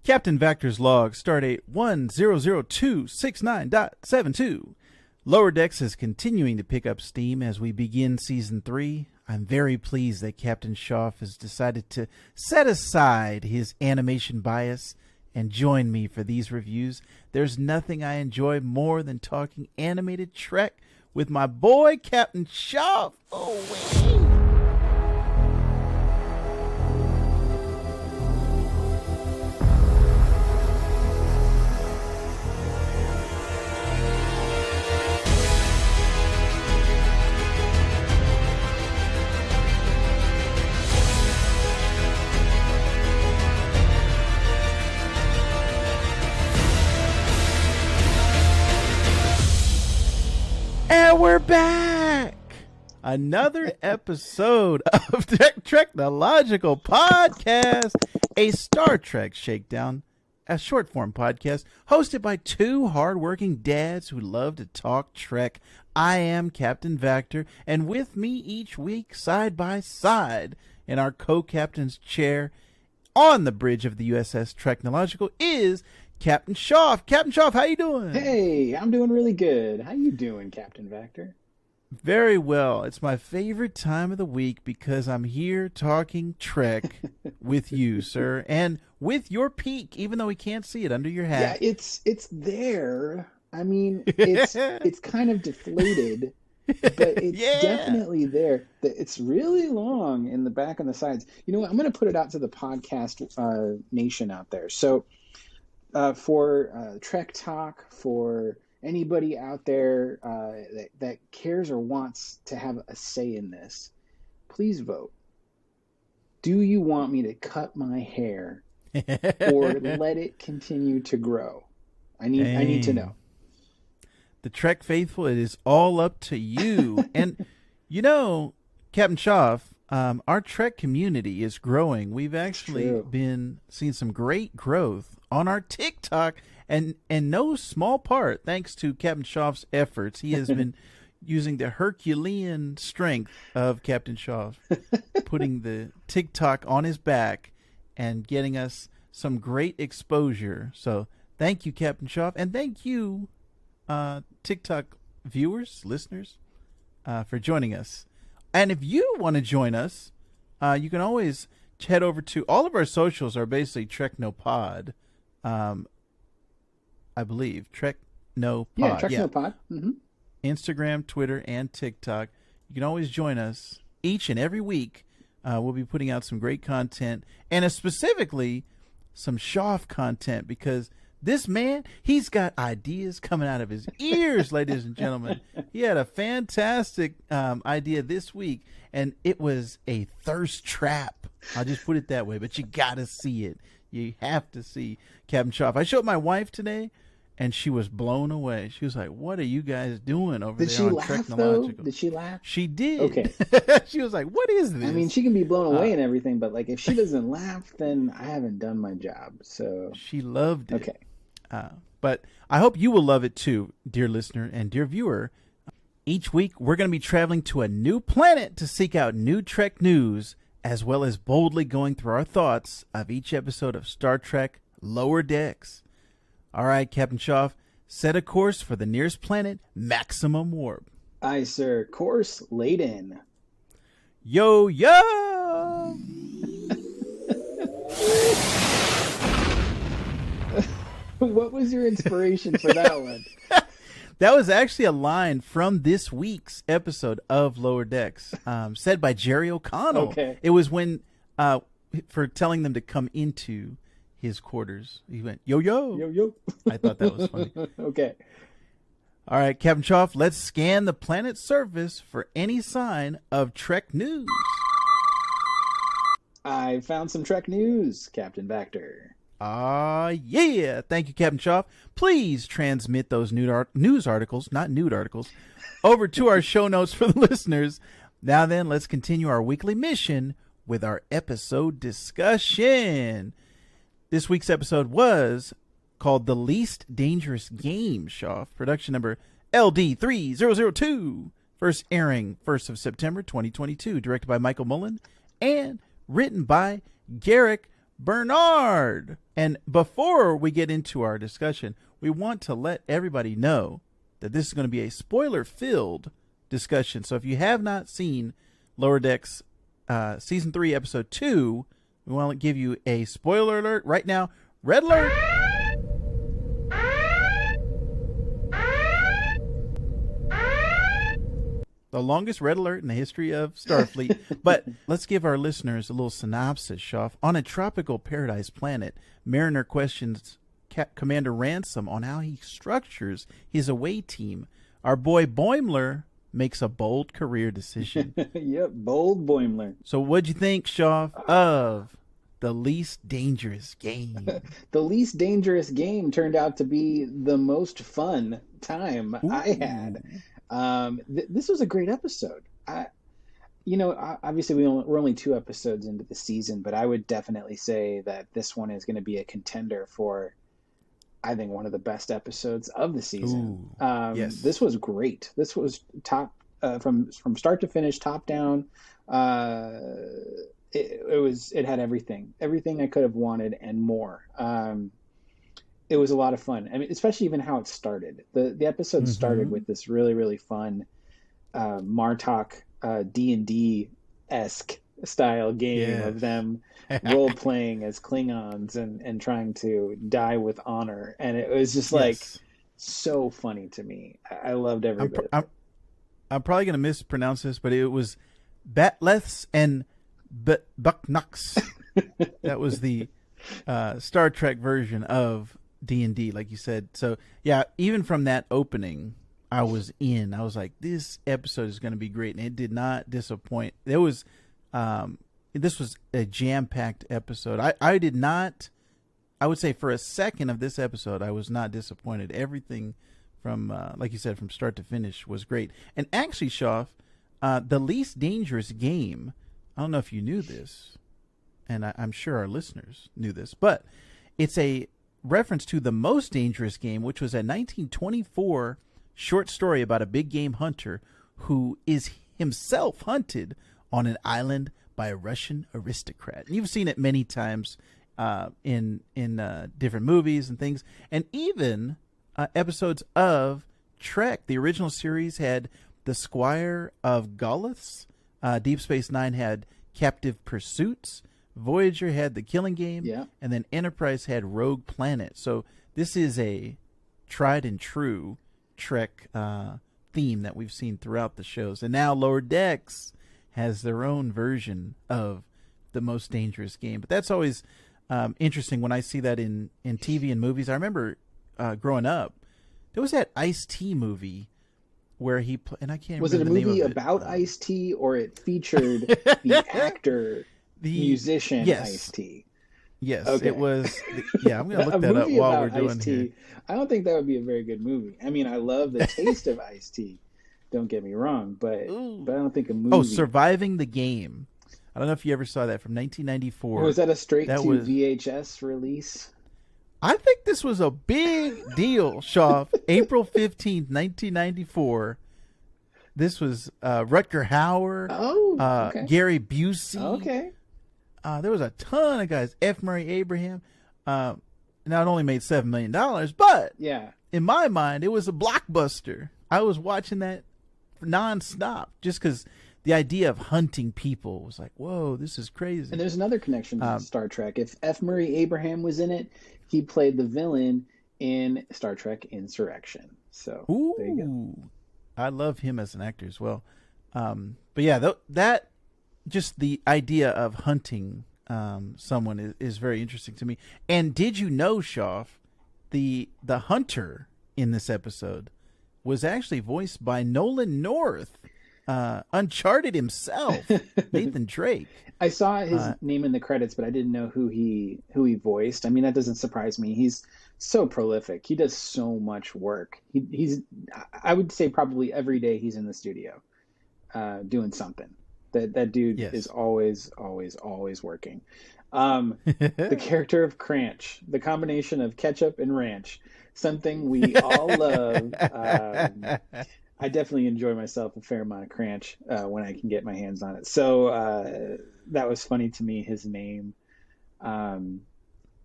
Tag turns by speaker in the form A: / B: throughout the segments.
A: Captain Vactor's log, stardate 100269.72. Lower Decks is continuing to pick up steam as we begin Season 3. I'm very pleased that Captain Shoff has decided to set aside his animation bias and join me for these reviews. There's nothing I enjoy more than talking animated Trek with my boy, Captain Shoff. Oh, wait. And we're back! Another episode of TREKnological Podcast, a Star Trek shakedown, a short-form podcast hosted by two hard-working dads who love to talk Trek. I am Captain Vactor, and with me each week, side by side, in our co-captain's chair on the bridge of the USS TREKnological is Captain Shoff. Captain Shoff, how you doing?
B: Hey, I'm doing really good. How you doing, Captain Vactor?
A: Very well. It's my favorite time of the week because I'm here talking Trek with you, sir, and with your peak, even though we can't see it under your hat.
B: Yeah, it's there. I mean, it's kind of deflated, but it's definitely there. It's really long in the back and the sides. You know what? I'm going to put it out to the podcast nation out there. So for Trek Talk, for anybody out there that cares or wants to have a say in this, please vote. Do you want me to cut my hair or let it continue to grow? I need to know.
A: The Trek faithful, it is all up to you. And you know, Captain Shoff, our Trek community is growing. We've actually been seeing some great growth on our TikTok, and no small part thanks to Captain Shoff's efforts. He has been using the Herculean strength of Captain Shoff, putting the TikTok on his back and getting us some great exposure. So thank you, Captain Shoff, and thank you, TikTok viewers, listeners, for joining us. And if you want to join us, you can always head over to all of our socials are basically TREKnopod. I believe TREKnopod.
B: Yeah, TREKnopod. Mm-hmm.
A: Instagram, Twitter, and TikTok. You can always join us each and every week. We'll be putting out some great content, and specifically some Shoff content, because this man, he's got ideas coming out of his ears, ladies and gentlemen. He had a fantastic idea this week, and it was a thirst trap. I'll just put it that way, but you got to see it. You have to see Captain Shoff. I showed my wife today, and she was blown away. She was like, "What are you guys doing over there on TREKnological?"
B: Did she laugh?
A: She did.
B: Okay.
A: She was like, "What is this?"
B: I mean, she can be blown away and everything, but like if she doesn't laugh, then I haven't done my job. So
A: she loved it.
B: Okay.
A: But I hope you will love it too, dear listener and dear viewer. Each week, we're going to be traveling to a new planet to seek out new Trek news, as well as boldly going through our thoughts of each episode of Star Trek Lower Decks. All right, Captain Shoff, set a course for the nearest planet, Maximum Warp.
B: Aye, sir. Course laid in.
A: Yo, yo!
B: What was your inspiration for that one?
A: That was actually a line from this week's episode of Lower Decks, said by Jerry O'Connell.
B: Okay.
A: It was when, for telling them to come into his quarters, he went, yo, yo.
B: Yo, yo.
A: I thought that was funny.
B: Okay.
A: All right, Captain Shoff, let's scan the planet's surface for any sign of Trek news.
B: I found some Trek news, Captain Vactor.
A: Yeah. Thank you, Captain Shoff. Please transmit those news articles, not nude articles, over to our show notes for the listeners. Now then, let's continue our weekly mission with our episode discussion. This week's episode was called The Least Dangerous Game, Shoff. Production number LD3002. First airing 1st of September 2022. Directed by Michael Mullen and written by Garrick Bernard. And before we get into our discussion, we want to let everybody know that this is going to be a spoiler-filled discussion. So if you have not seen Lower Decks Season 3, Episode 2, we want to give you a spoiler alert right now. Red alert! The longest red alert in the history of Starfleet. But let's give our listeners a little synopsis, Shoff. On a tropical paradise planet, Mariner questions Commander Ransom on how he structures his away team. Our boy Boimler makes a bold career decision.
B: Yep, bold Boimler.
A: So what'd you think, Shoff, of The Least Dangerous Game?
B: The Least Dangerous Game turned out to be the most fun time I had. This was a great episode. Obviously we're only 2 episodes into the season, but I would definitely say that this one is going to be a contender for, I think, one of the best episodes of the season.
A: Yes.
B: This was great. This was top from start to finish, top down. It had everything I could have wanted and more. It was a lot of fun. I mean, especially even how it started. The episode started with this really, really fun Martok D&D-esque style game of them role playing as Klingons and trying to die with honor. And it was just like so funny to me. I loved every bit of it.
A: I'm probably going to mispronounce this, but it was Batleths and Bucknucks. That was the Star Trek version of D&D, like you said. So yeah, even from that opening, I was in. I was like, this episode is going to be great, and it did not disappoint. There was this was a jam-packed episode. I did not, I would say for a second of this episode, I was not disappointed. Everything from like you said, from start to finish was great. And actually, Shoff, The Least Dangerous Game, I don't know if you knew this, and I'm sure our listeners knew this, but it's a reference to The Most Dangerous Game, which was a 1924 short story about a big game hunter who is himself hunted on an island by a Russian aristocrat. And you've seen it many times in different movies and things, and even episodes of Trek. The original series had The Squire of Golliths. Deep Space Nine had Captive Pursuits. Voyager had The Killing Game, and then Enterprise had Rogue Planet. So this is a tried and true Trek theme that we've seen throughout the shows. And now Lower Decks has their own version of The Most Dangerous Game. But that's always interesting when I see that in TV and movies. I remember growing up, there was that Ice-T movie where he and I can't
B: was
A: remember
B: it a
A: the
B: movie
A: name of it.
B: about Ice-T, or it featured the actor, the musician Ice-T?
A: Yes,
B: okay.
A: It was. Yeah, I'm going to look that up while we're doing
B: Ice-T,
A: here.
B: I don't think that would be a very good movie. I mean, I love the taste of Ice-T. Don't get me wrong, but I don't think a movie.
A: Oh, Surviving the Game. I don't know if you ever saw that, from 1994.
B: Was that a straight to VHS release?
A: I think this was a big deal, Shoff. April 15th, 1994. This was Rutger Hauer, Gary Busey.
B: Okay.
A: There was a ton of guys. F. Murray Abraham. Now, it only made $7 million, but in my mind, it was a blockbuster. I was watching that nonstop just because the idea of hunting people was like, whoa, this is crazy.
B: And there's another connection to Star Trek. If F. Murray Abraham was in it, he played the villain in Star Trek Insurrection. So there you go.
A: I love him as an actor as well. But yeah, that just the idea of hunting someone is very interesting to me. And did you know, Shoff, the hunter in this episode was actually voiced by Nolan North, Uncharted himself, Nathan Drake.
B: I saw his name in the credits, but I didn't know who he voiced. I mean, that doesn't surprise me. He's so prolific. He does so much work. He's I would say probably every day he's in the studio doing something. That dude is always working. The character of Cranch, the combination of ketchup and ranch, something we all love. I definitely enjoy myself a fair amount of Cranch when I can get my hands on it. So that was funny to me, his name.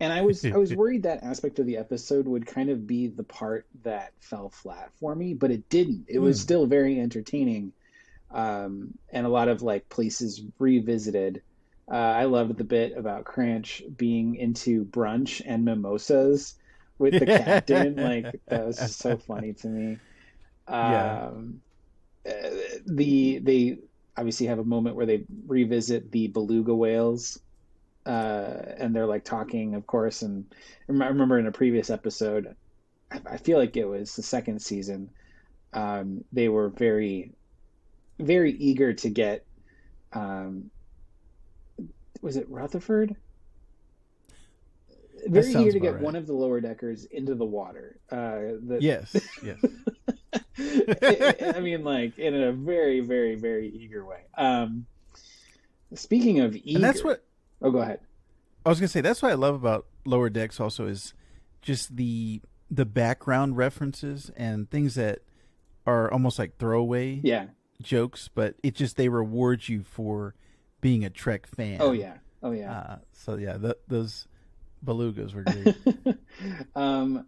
B: And I was worried that aspect of the episode would kind of be the part that fell flat for me, but it didn't. It was
A: Mm.
B: still very entertaining, and a lot of like places revisited. I loved the bit about Cranch being into brunch and mimosas with the captain. Like that was just so funny to me.
A: Yeah.
B: Um, they obviously have a moment where they revisit the beluga whales, and they're like talking, of course. And I remember in a previous episode, I feel like it was the second season, they were very, very eager to get, um, was it Rutherford?
A: That
B: Very eager
A: sounds
B: to
A: about
B: get
A: right.
B: one of the lower deckers into the water.
A: Yes. Yes.
B: I mean, like in a very, very, very eager way. Speaking of
A: And that's
B: eager,
A: what
B: oh, go ahead.
A: I was gonna say. That's what I love about Lower Decks. Also, is just the background references and things that are almost like throwaway
B: Yeah.
A: jokes, but it just they reward you for being a Trek
B: Oh
A: fan.
B: yeah. Oh yeah.
A: So yeah, those belugas were great.
B: um,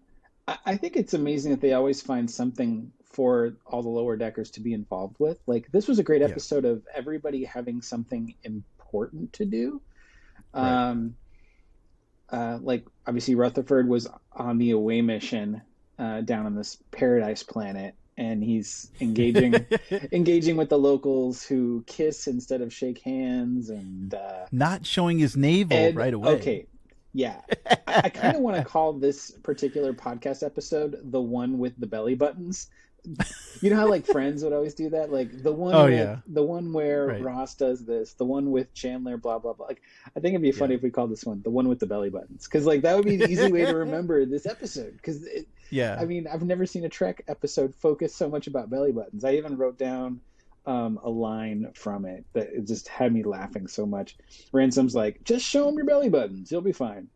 B: I think it's amazing that they always find something for all the lower deckers to be involved with. Like this was a great
A: Yeah.
B: episode of everybody having something important to do.
A: Right.
B: Um, like obviously Rutherford was on the away mission, down on this paradise planet, and he's engaging with the locals who kiss instead of shake hands, and
A: Not showing his navel
B: Ed.
A: right away.
B: Okay, yeah, I kind of want to call this particular podcast episode the one with the belly buttons. You know how like Friends would always do that, like
A: Oh yeah.
B: the one where
A: Right.
B: Ross does this, the one with Chandler, blah blah blah. Like I think it'd be funny
A: Yeah.
B: if we called this one the one with the belly buttons, because like that would be an easy way to remember this episode. Because I
A: Yeah.
B: mean, I've never seen a Trek episode focus so much about belly buttons. I even wrote down a line from it that it just had me laughing so much. Ransom's like, "Just show him your belly buttons, you'll be fine."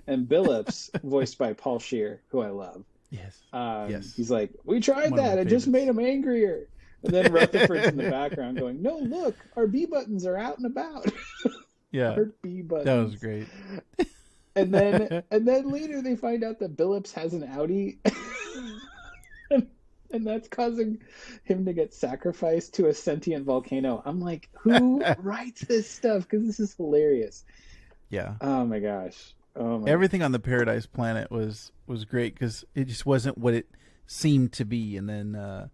B: And Billups, voiced by Paul Scheer, who I love,
A: Yes. Yes.
B: he's like, "We tried
A: One of my
B: that. It just made
A: favorites.
B: him angrier." And then Rutherford's in the background going, "No, look, our B buttons are out and about."
A: Yeah.
B: Our B
A: That was
B: buttons.
A: great.
B: And then later they find out that Billups has an Audi, and that's causing him to get sacrificed to a sentient volcano. I'm like, who writes this stuff? Because this is hilarious.
A: Yeah.
B: Oh my gosh. Oh my.
A: Everything on the Paradise Planet was great because it just wasn't what it seemed to be, and then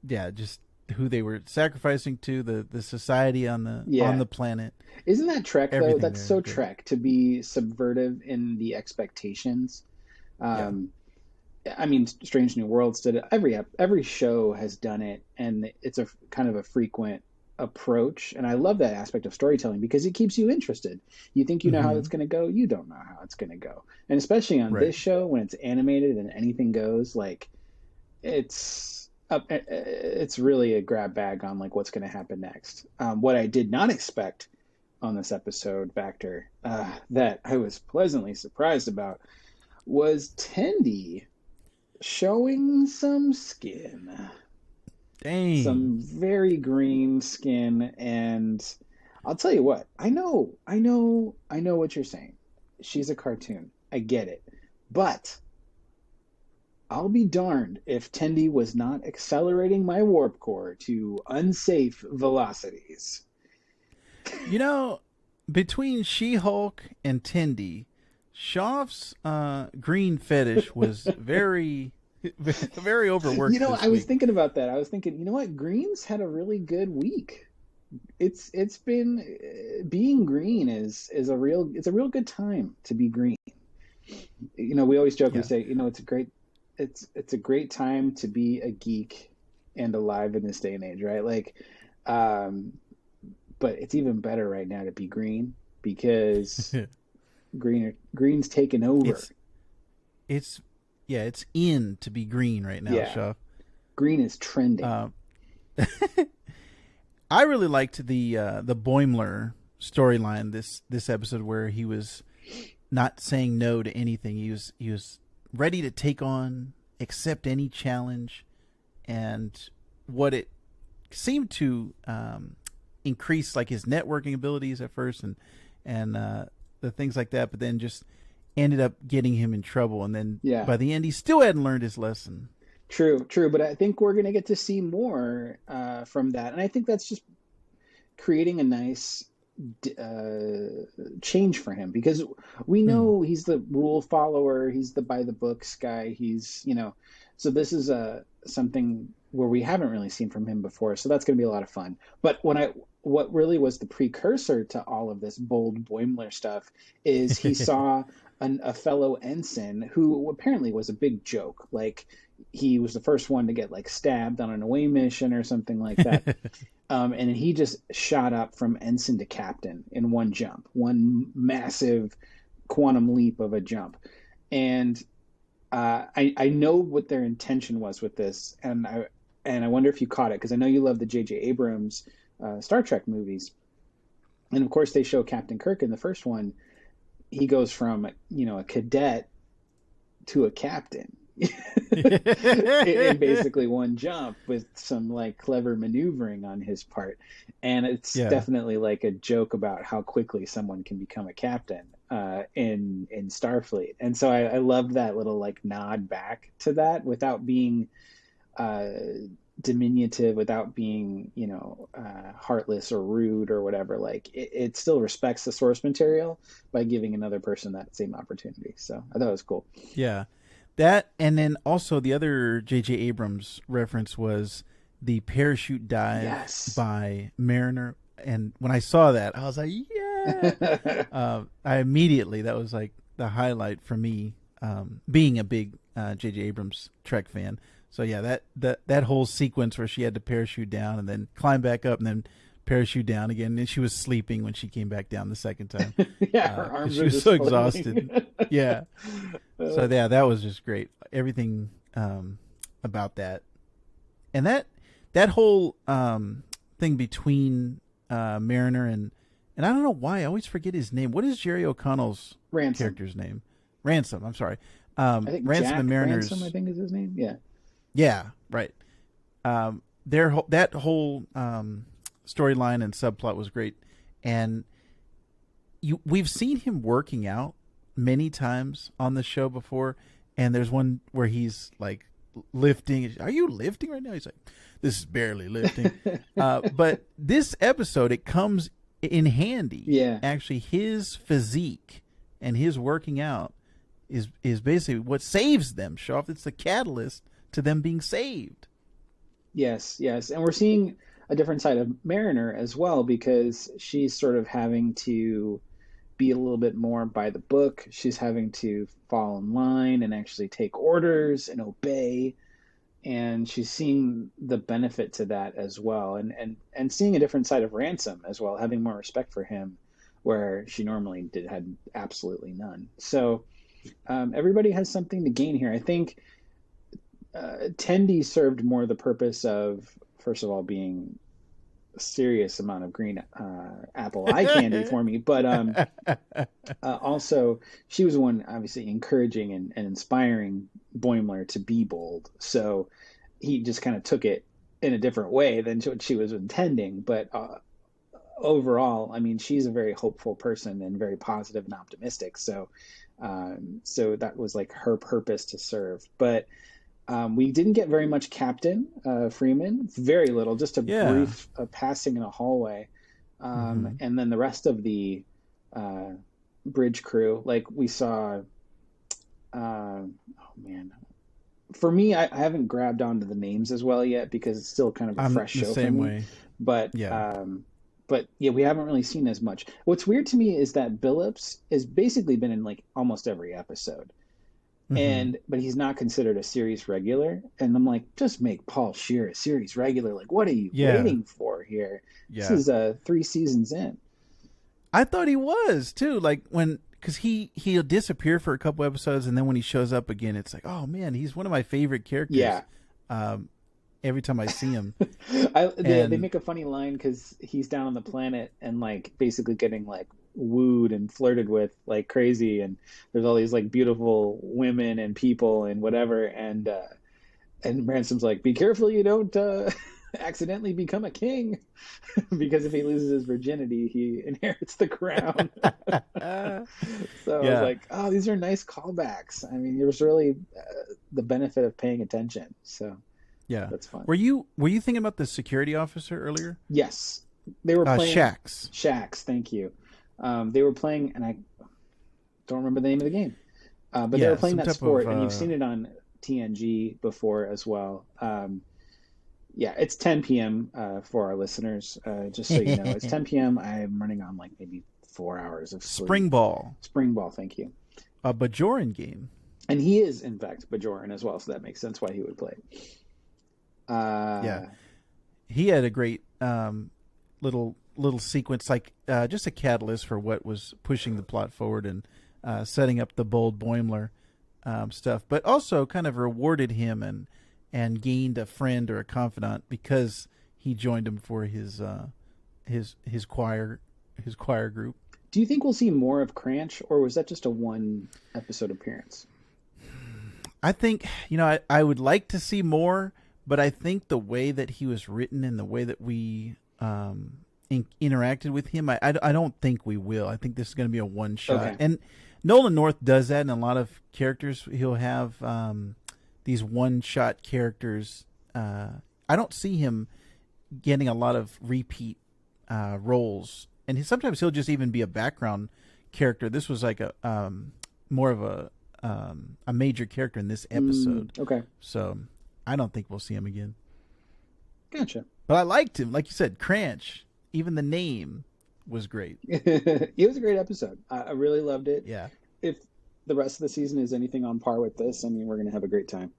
A: yeah, just who they were sacrificing to, the society on
B: Yeah.
A: the planet.
B: Isn't that Trek though?
A: Everything
B: That's
A: there
B: so
A: is great.
B: Trek to be subvertive in the expectations.
A: Yeah.
B: Um, I mean, Strange New Worlds did it. Every show has done it, and it's a kind of a frequent approach. And I love that aspect of storytelling because it keeps you interested. You think you know how
A: Mm-hmm.
B: it's going to go, you don't know how it's going to go. And especially on
A: Right.
B: this show when it's animated and anything goes, like it's really a grab bag on like what's going to happen next. What I did not expect on this episode, Vactor, that I was pleasantly surprised about was Tendi showing some skin,
A: Dang.
B: some very green skin. And I'll tell you what, I know what you're saying. She's a cartoon. I get it. But I'll be darned if Tendi was not accelerating my warp core to unsafe velocities.
A: You know, between She-Hulk and Tindy, Shoff's green fetish was very, very overworked
B: You know,
A: this
B: I was
A: week.
B: thinking about that. I was thinking, you know what? Green's had a really good week. It's been being green is a real good time to be green. You know, we always joke, we
A: Yeah.
B: say, you know, it's a great time to be a geek and alive in this day and age, right? Like, um, but it's even better right now to be green because green's taken over.
A: It's yeah, it's in to be green right now,
B: Yeah,
A: Shoff.
B: green is trending.
A: I really liked the Boimler storyline this episode where he was not saying no to anything. He was ready to take on, accept any challenge, and what it seemed to increase like his networking abilities at first and the things like that, but then just ended up getting him in trouble. And then
B: Yeah.
A: by the end, he still hadn't learned his lesson.
B: True, true. But I think we're going to get to see more from that. And I think that's just creating a nice change for him, because we know he's the rule follower, he's the by the books guy, he's, so this is something where we haven't really seen from him before. So that's going to be a lot of fun. But what really was the precursor to all of this bold Boimler stuff is he saw a fellow ensign who apparently was a big joke. Like, he was the first one to get like stabbed on an away mission or something like that. And he just shot up from ensign to captain in one jump, one massive quantum leap of a jump. And I know what their intention was with this, and I wonder if you caught it, because I know you love the J.J. Abrams Star Trek movies, and of course they show Captain Kirk in the first one. He goes from a cadet to a captain in basically one jump, with some like clever maneuvering on his part. And it's definitely like a joke about how quickly someone can become a captain in Starfleet. And so I loved that little like nod back to that, without being diminutive, without being heartless or rude or whatever. Like, it still respects the source material by giving another person that same opportunity. So I thought it was cool.
A: Yeah. That, and then also the other J.J. Abrams reference was the parachute dive by Mariner. And when I saw that, I was like, yeah. That was like the highlight for me, being a big J.J. Abrams Trek fan. So yeah, that whole sequence where she had to parachute down and then climb back up and then parachute down again, and she was sleeping when she came back down the second time.
B: Her arms
A: she was so exhausted. Yeah. So yeah, that was just great. Everything about that, and that whole thing between Mariner and I don't know why I always forget his name. What is Jerry O'Connell's character's name? Ransom. I'm sorry.
B: I think
A: Ransom
B: Jack
A: and Mariner's.
B: Ransom, I think, is his name. Yeah.
A: Yeah. Right. That whole storyline and subplot was great, and we've seen him working out many times on the show before, and there's one where he's like lifting. Are you lifting right now? He's like, this is barely lifting. But this episode, it comes in handy.
B: Yeah,
A: actually, his physique and his working out is basically what saves them, Shoff. It's the catalyst to them being saved.
B: Yes, and we're seeing a different side of Mariner as well, because she's sort of having to be a little bit more by the book. She's having to fall in line and actually take orders and obey, and she's seeing the benefit to that as well, and seeing a different side of Ransom as well, having more respect for him where she normally had absolutely none. So everybody has something to gain here. I think Tendi served more the purpose of, first of all, being a serious amount of green apple eye candy for me, but also she was the one obviously encouraging and inspiring Boimler to be bold. So he just kind of took it in a different way than what she was intending. But overall, I mean, she's a very hopeful person and very positive and optimistic. So that was like her purpose to serve. But we didn't get very much Captain Freeman, very little, just a brief passing in a hallway. And then the rest of the bridge crew, like we saw, oh man, for me, I haven't grabbed onto the names as well yet, because it's still kind of a fresh show for me. Way. But yeah, we haven't really seen as much. What's weird to me is that Billups has basically been in like almost every episode. But he's not considered a series regular, and I'm like, just make Paul Scheer a series regular. Like, what are you waiting for here? This is 3 seasons in.
A: I thought he was too. Like, because he'll disappear for a couple episodes, and then when he shows up again, it's like, oh man, he's one of my favorite characters.
B: Yeah.
A: Every time I see him,
B: they make a funny line because he's down on the planet and like basically getting like wooed and flirted with like crazy, and there's all these like beautiful women and people and whatever, and Ransom's like, be careful you don't accidentally become a king because if he loses his virginity, he inherits the crown. So I was
A: Yeah.
B: like, oh, these are nice callbacks. I mean, there's really the benefit of paying attention. So
A: Yeah.
B: that's fun.
A: Were you thinking about the security officer earlier?
B: Yes, they were playing
A: Shax.
B: Shax. Thank you. They were playing, and I don't remember the name of the game, but they were
A: Yeah,
B: playing
A: some
B: that
A: type of
B: sport, and you've seen it on TNG before as well. Yeah, it's 10 p.m. For our listeners. Just so you know, it's 10 p.m. I'm running on like maybe 4 hours of sleep.
A: Spring Ball,
B: Spring Ball, thank you.
A: a Bajoran game.
B: And he is, in fact, Bajoran as well, so that makes sense why he would play.
A: Yeah, he had a great little sequence, like just a catalyst for what was pushing the plot forward and setting up the bold Boimler stuff, but also kind of rewarded him and gained a friend or a confidant because he joined him for his choir group.
B: Do you think we'll see more of Cranch, or was that just a one episode appearance?
A: I think, I would like to see more, but I think the way that he was written and the way that we interacted with him, I don't think we will. I think this is going to be a one shot.
B: Okay.
A: And Nolan North does that in a lot of characters. He'll have these one shot characters. I don't see him getting a lot of repeat roles, and sometimes he'll just even be a background character. This was like a more of a major character in this episode.
B: Okay.
A: So I don't think we'll see him again.
B: Gotcha.
A: But I liked him. Like you said, Cranch, even the name was great.
B: It was a great episode. I really loved it.
A: Yeah.
B: If the rest of the season is anything on par with this, I mean, we're going to have a great time.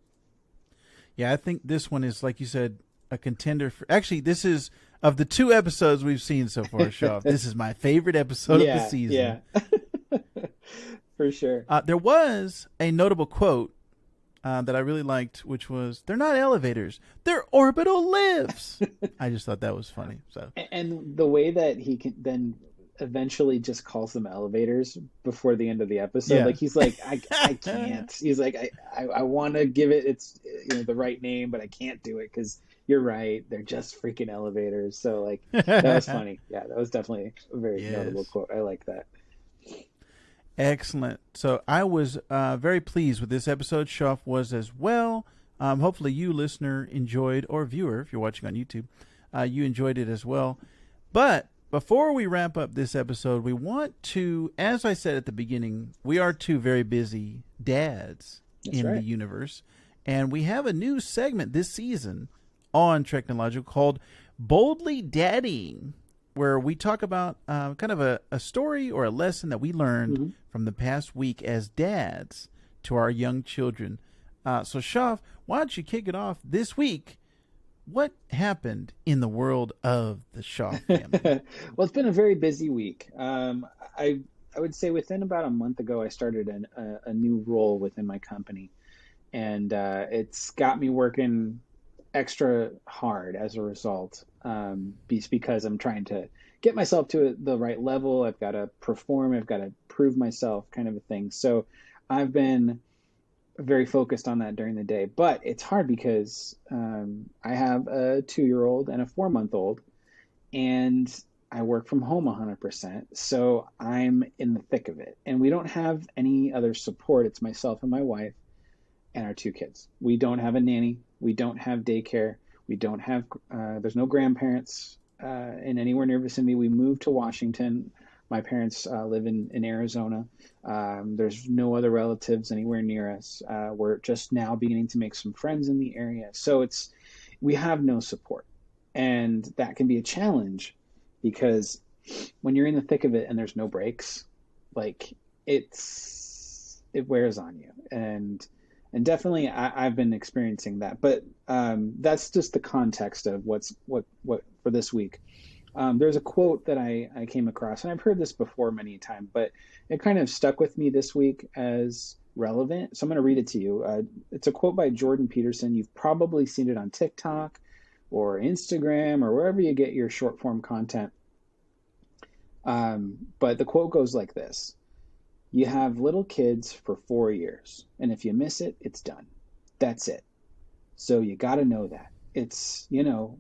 A: Yeah, I think this one is, like you said, a contender for... Actually, this is, of the 2 episodes we've seen so far, Shoff, this is my favorite episode of the season.
B: Yeah. For sure.
A: There was a notable quote that I really liked, which was, "They're not elevators, they're orbital lifts." I just thought that was funny. So,
B: and the way that he can then eventually just calls them elevators before the end of the episode,
A: yeah.
B: Like he's like, I can't. He's like, I want to give it its the right name, but I can't do it because you're right, they're just freaking elevators. So like that was funny. Yeah, that was definitely a very notable quote. I like that.
A: Excellent. So I was very pleased with this episode. Shoff was as well. Hopefully you, listener, enjoyed, or viewer, if you're watching on YouTube, you enjoyed it as well. But before we wrap up this episode, we want to, as I said at the beginning, we are 2 very busy dads in the universe. And we have a new segment this season on TREKnological called Boldly Daddying, where we talk about kind of a story or a lesson that we learned from the past week as dads to our young children. So, Shoff, why don't you kick it off this week? What happened in the world of the Shoff family?
B: Well, it's been a very busy week. I would say within about a month ago, I started a new role within my company, and it's got me working extra hard as a result. Because I'm trying to get myself to the right level. I've got to perform. I've got to prove myself, kind of a thing. So I've been very focused on that during the day, but it's hard because I have a 2-year-old and a 4-month-old, and I work from home 100%. So I'm in the thick of it, and we don't have any other support. It's myself and my wife and our 2 kids. We don't have a nanny. We don't have daycare. We don't have, there's no grandparents in anywhere near vicinity. We moved to Washington. My parents live in Arizona. There's no other relatives anywhere near us. We're just now beginning to make some friends in the area. So we have no support. And that can be a challenge because when you're in the thick of it and there's no breaks, like it wears on you. And definitely I've been experiencing that, but that's just the context of what for this week. There's a quote that I came across, and I've heard this before many times, but it kind of stuck with me this week as relevant. So I'm going to read it to you. It's a quote by Jordan Peterson. You've probably seen it on TikTok or Instagram or wherever you get your short form content. But the quote goes like this: "You have little kids for 4 years, and if you miss it, it's done. That's it. So you got to know that. it's,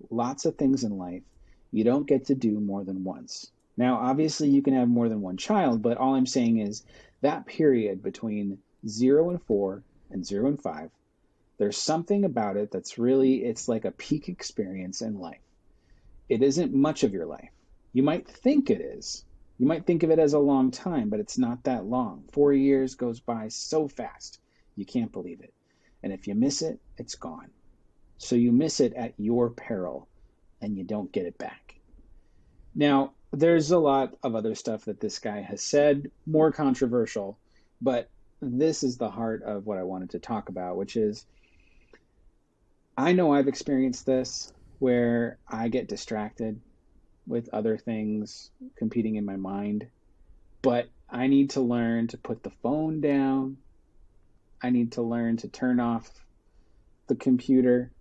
B: lots of things in life you don't get to do more than once. Now, obviously, you can have more than one child, but all I'm saying is that period between 0 and 4 and 0 and 5, there's something about it that's really, it's like a peak experience in life. It isn't much of your life. You might think it is. You might think of it as a long time, but it's not that long. 4 years goes by so fast, you can't believe it. And if you miss it, it's gone. So you miss it at your peril and you don't get it back. Now, there's a lot of other stuff that this guy has said, more controversial, but this is the heart of what I wanted to talk about, which is I know I've experienced this where I get distracted with other things competing in my mind, but I need to learn to put the phone down. I need to learn to turn off the computer,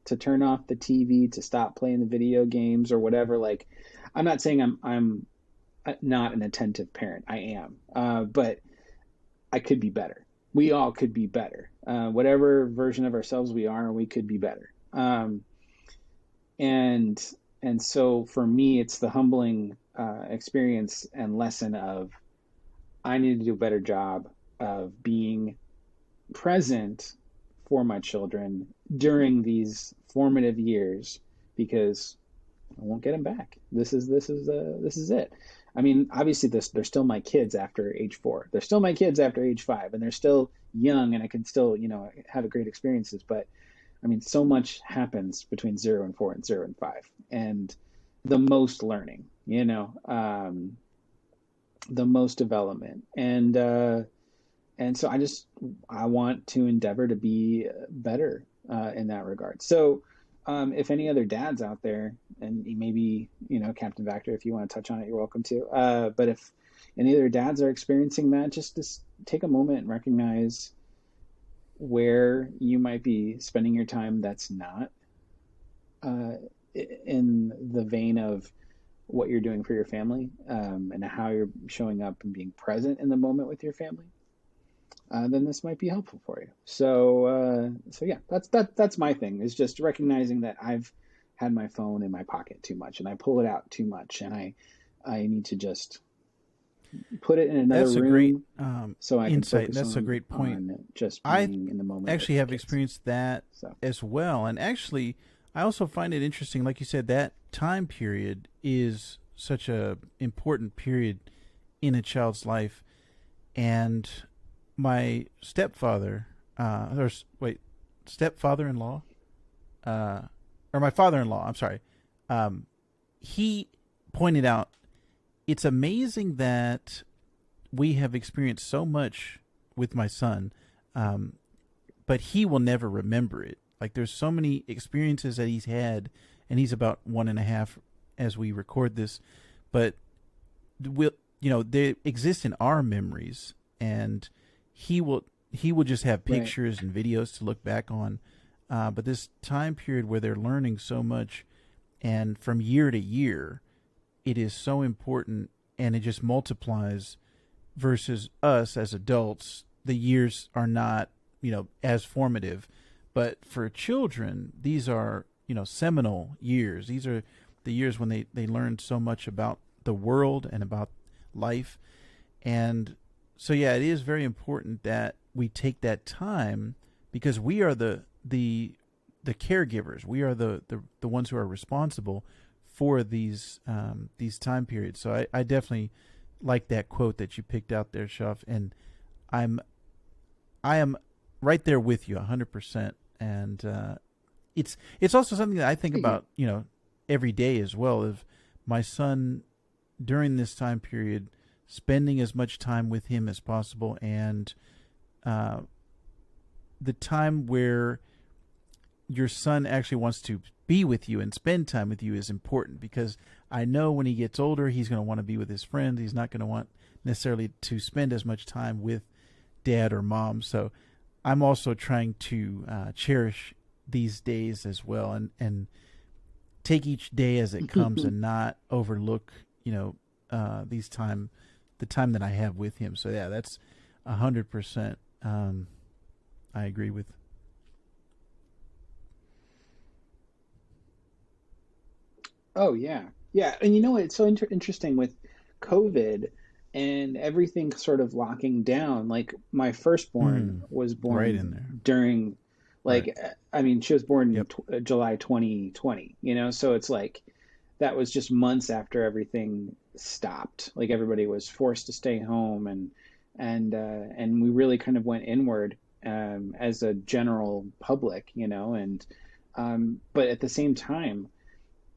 B: to turn off the TV, to stop playing the video games or whatever. Like, I'm not saying I'm not an attentive parent. I am, but I could be better. We all could be better. Whatever version of ourselves we are, we could be better. And so for me, it's the humbling experience and lesson of I need to do a better job of being present for my children during these formative years, because I won't get them back. This is it. I mean, obviously, they're still my kids after age 4. They're still my kids after age 5, and they're still young, and I can still, have great experiences. But I mean, so much happens between 0 and 4 and 0 and 5, and the most learning, the most development, and so I want to endeavor to be better in that regard. So if any other dads out there, and maybe, Captain Vactor, if you want to touch on it, you're welcome to. But if any other dads are experiencing that, just take a moment and recognize where you might be spending your time that's not in the vein of what you're doing for your family, and how you're showing up and being present in the moment with your family. Then this might be helpful for you. So yeah, that's my thing, is just recognizing that I've had my phone in my pocket too much, and I pull it out too much, and I need to just put it in another
A: That's a
B: room,
A: great
B: so I
A: insight.
B: can focus
A: That's a
B: on,
A: great point.
B: on just
A: I
B: being in the moment.
A: actually have experienced that
B: So.
A: as well. And actually, I also find it interesting, like you said, that time period is such a important period in a child's life. And my stepfather-in-law, or my father-in-law, I'm sorry, he pointed out it's amazing that we have experienced so much with my son, but he will never remember it. Like, there's so many experiences that he's had, and he's about 1.5 as we record this, but they exist in our memories, and he will just have pictures and videos to look back on. But this time period where they're learning so much, and from year to year, it is so important, and it just multiplies. Versus us as adults, the years are not, as formative. But for children, these are, seminal years. These are the years when they learn so much about the world and about life. And so, yeah, it is very important that we take that time, because we are the caregivers. We are the ones who are responsible for these time periods. So I definitely like that quote that you picked out there, Shoff, and I am right there with you 100%. And it's also something that I think about, every day as well. Of my son during this time period, spending as much time with him as possible, and the time where your son actually wants to be with you and spend time with you is important, because I know when he gets older, he's going to want to be with his friends. He's not going to want necessarily to spend as much time with dad or mom. So I'm also trying to cherish these days as well, and take each day as it comes, and not overlook, the time that I have with him. So yeah, that's 100%. I agree with.
B: Oh yeah, yeah. And you know what? It's so interesting with COVID and everything sort of locking down. Like my firstborn
A: Mm,
B: was
A: right in
B: born
A: there.
B: during,
A: Right.
B: like, I mean, she was born in
A: Yep.
B: July 2020. You know, so it's like that was just months after everything stopped. Like everybody was forced to stay home, and we really kind of went inward as a general public. You know, and but at the same time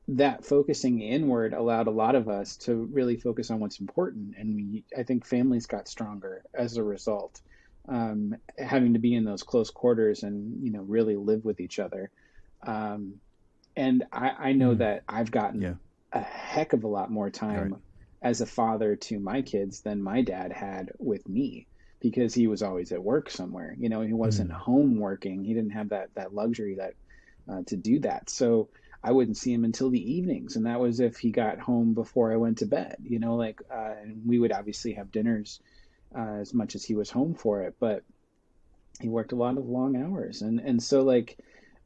B: that focusing inward allowed a lot of us to really focus on what's important. And I think families got stronger as a result, having to be in those close quarters and, really live with each other. Um, and I know
A: Mm,
B: that I've
A: yeah.
B: gotten a heck of a lot more
A: Right.
B: time as a father to my kids than my dad had with me because he was always at work somewhere. He wasn't
A: Mm,
B: home working. He didn't have that luxury that to do that. So I wouldn't see him until the evenings, and that was if he got home before I went to bed. And we would obviously have dinners as much as he was home for it, but he worked a lot of long hours, and so like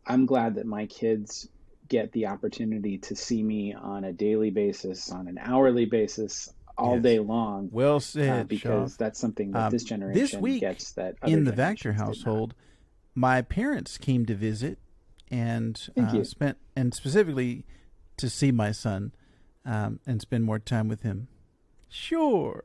B: I'm glad that my kids get the opportunity to see me on a daily basis, on an hourly basis, all day
A: yes.
B: long,
A: Well said,
B: because
A: Shav.
B: that's something that this
A: This
B: generation
A: week
B: gets that other
A: in the Vactor
B: generations did not.
A: household, my parents came to visit and
B: Thank you.
A: specifically to see my son and spend more time with him. Sure.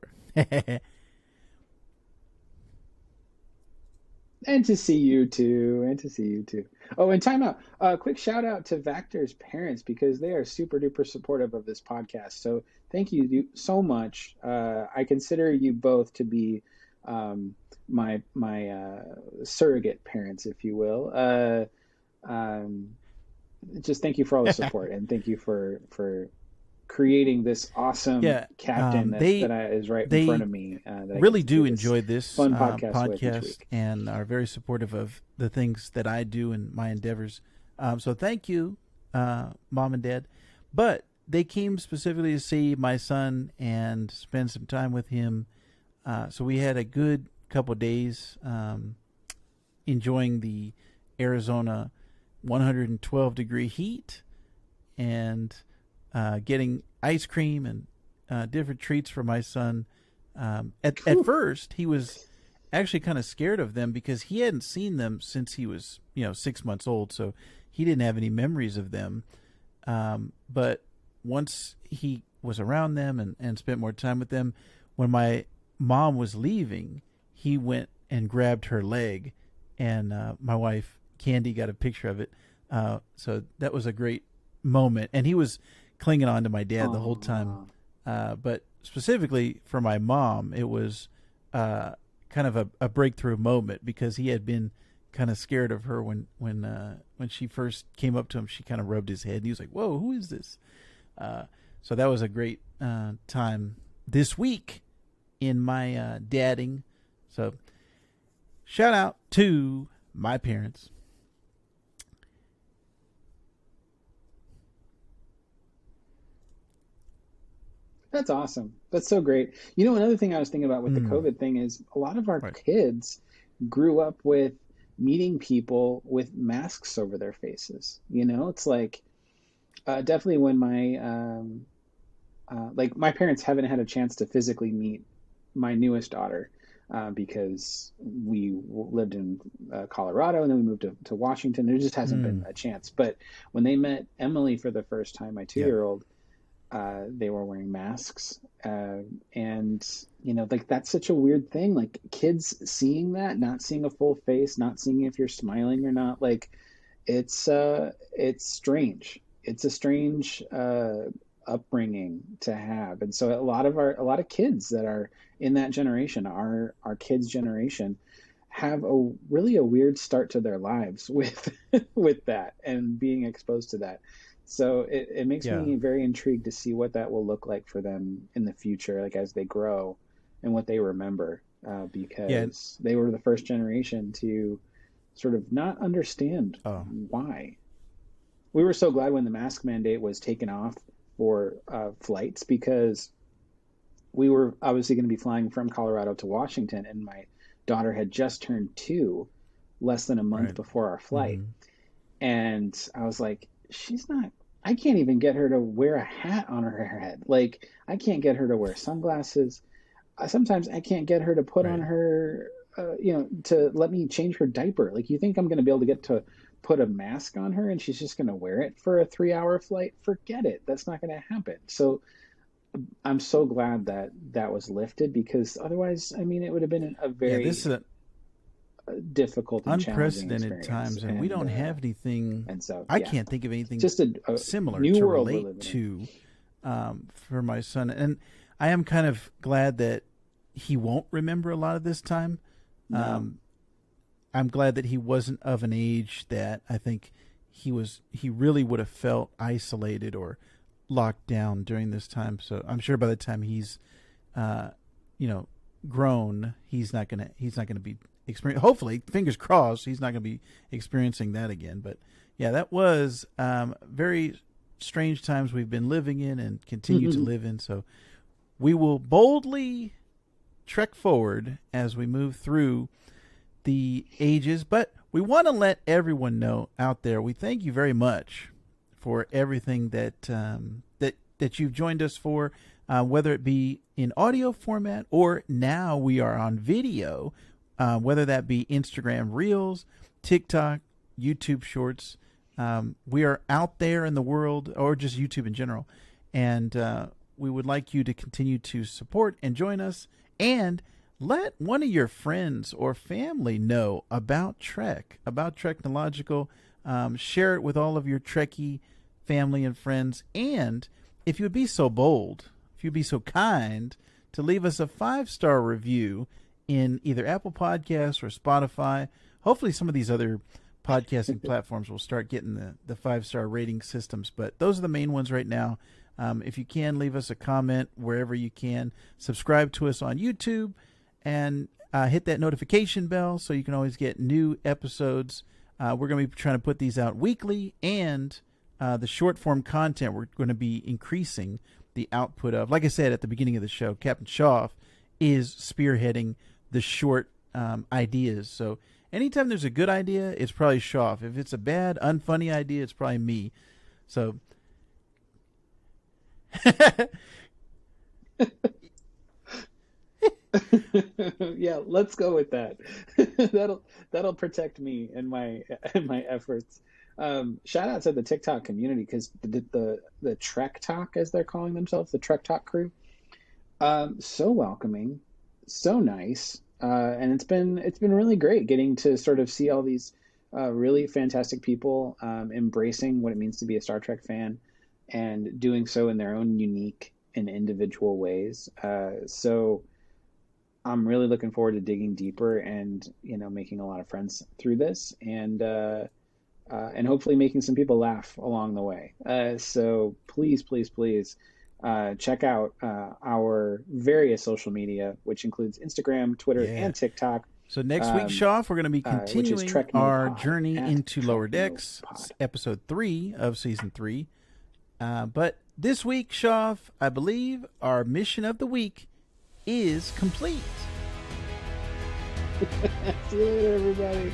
B: And to see you too, and to see you too. Oh, and time out. Quick shout out to Vactor's parents because they are super duper supportive of this podcast. So thank you so much. I consider you both to be my surrogate parents, if you will. Um, just thank you for all the support, and thank you for creating this awesome
A: Yeah,
B: captain that is right in front
A: they
B: of me that I get
A: really
B: to do
A: do
B: this
A: enjoy this
B: fun podcast with each
A: podcast
B: week.
A: and are very supportive of the things that I do and my endeavors. So thank you, mom and dad. But they came specifically to see my son and spend some time with him. So we had a good couple days enjoying the Arizona 112-degree heat and getting ice cream and different treats for my son. At
B: Whew.
A: first, he was actually kind of scared of them because he hadn't seen them since he was 6 months old, so he didn't have any memories of them. But once he was around them and spent more time with them, when my mom was leaving, he went and grabbed her leg, and my wife Candy got a picture of it. So that was a great moment, and he was clinging on to my dad the whole time.
B: Aw.
A: But specifically for my mom, it was kind of a breakthrough moment because he had been kind of scared of her when she first came up to him. She kind of rubbed his head, and he was like, "Whoa, who is this?" So that was a great time this week in my dadding. So shout out to my parents.
B: That's awesome. That's so great. Another thing I was thinking about with the
A: Mm,
B: COVID thing is a lot of our
A: right.
B: kids grew up with meeting people with masks over their faces. It's like definitely when like my parents haven't had a chance to physically meet my newest daughter because we lived in Colorado and then we moved to Washington. There just hasn't been
A: Mm,
B: a chance. But when they met Emily for the first time, my
A: yeah.
B: two-year-old, they were wearing masks. And, like that's such a weird thing. Like kids seeing that, not seeing a full face, not seeing if you're smiling or not. Like it's strange. It's a strange upbringing to have. And so a lot of kids that are in that generation, our kids' generation, have a weird start to their lives with with that and being exposed to that. So it makes
A: Yeah.
B: me very intrigued to see what that will look like for them in the future, like as they grow and what they remember,
A: Yeah.
B: because they were the first generation to sort of not understand
A: Oh,
B: why. We were so glad when the mask mandate was taken off for flights because we were obviously going to be flying from Colorado to Washington, and my daughter had just turned 2 less than a month
A: right.
B: before our flight.
A: Mm-hmm.
B: And I was like, she's not. I can't even get her to wear a hat on her head. Like, I can't get her to wear sunglasses. Sometimes I can't get her to put on
A: Right.
B: her, to let me change her diaper. Like, you think I'm going to be able to get to put a mask on her and she's just going to wear it for a 3 hour flight? Forget it. That's not going to happen. So I'm so glad that that was lifted, because otherwise, I mean, it would have been a
A: Yeah, this
B: very
A: is
B: difficult and challenging
A: unprecedented
B: experience.
A: times, and we don't have anything.
B: And so,
A: I
B: yeah,
A: can't think of anything
B: just a
A: similar
B: new
A: to
B: world we're
A: relate
B: living in.
A: to for my son. And I am kind of glad that he won't remember a lot of this time.
B: No.
A: I'm glad that he wasn't of an age that I think he really would have felt isolated or locked down during this time. So I'm sure by the time he's grown, he's not gonna be experience. Hopefully, fingers crossed, he's not gonna be experiencing that again. But yeah, that was very strange times we've been living in and continue to live in. So we will boldly trek forward as we move through the ages, but we want to let everyone know out there, we thank you very much for everything that that you've joined us for, whether it be in audio format or now we are on video, whether that be Instagram Reels, TikTok, YouTube Shorts. We are out there in the world, or just YouTube in general, and we would like you to continue to support and join us, and let one of your friends or family know about Trek, about TREKnological. Share it with all of your Trekkie family and friends. And if you would be so bold, if you'd be so kind to leave us a 5-star review in either Apple Podcasts or Spotify. Hopefully some of these other podcasting platforms will start getting the 5-star rating systems, but those are the main ones right now. If you can, leave us a comment wherever you can. Subscribe to us on YouTube, and hit that notification bell so you can always get new episodes. We're going to be trying to put these out weekly, and the short form content we're going to be increasing the output of. Like I said at the beginning of the show, Captain Shoff is spearheading the short ideas. So anytime there's a good idea, it's probably Shoff. If it's a bad, unfunny idea, it's probably me. So
B: Yeah, let's go with that. That'll protect me and my efforts. Shout out to the TikTok community, because the Trek Talk, as they're calling themselves, the Trek Talk crew, so welcoming, so nice, and it's been really great getting to sort of see all these really fantastic people embracing what it means to be a Star Trek fan, and doing so in their own unique and individual ways. So I'm really looking forward to digging deeper and making a lot of friends through this, and hopefully making some people laugh along the way. So please, please, please check out our various social media, which includes Instagram, Twitter, and TikTok.
A: So next week, Shoff, we're going to be continuing our journey into Lower Decks, episode 3 of season 3. But this week, Shoff, I believe our mission of the week is complete.
B: See you later, everybody.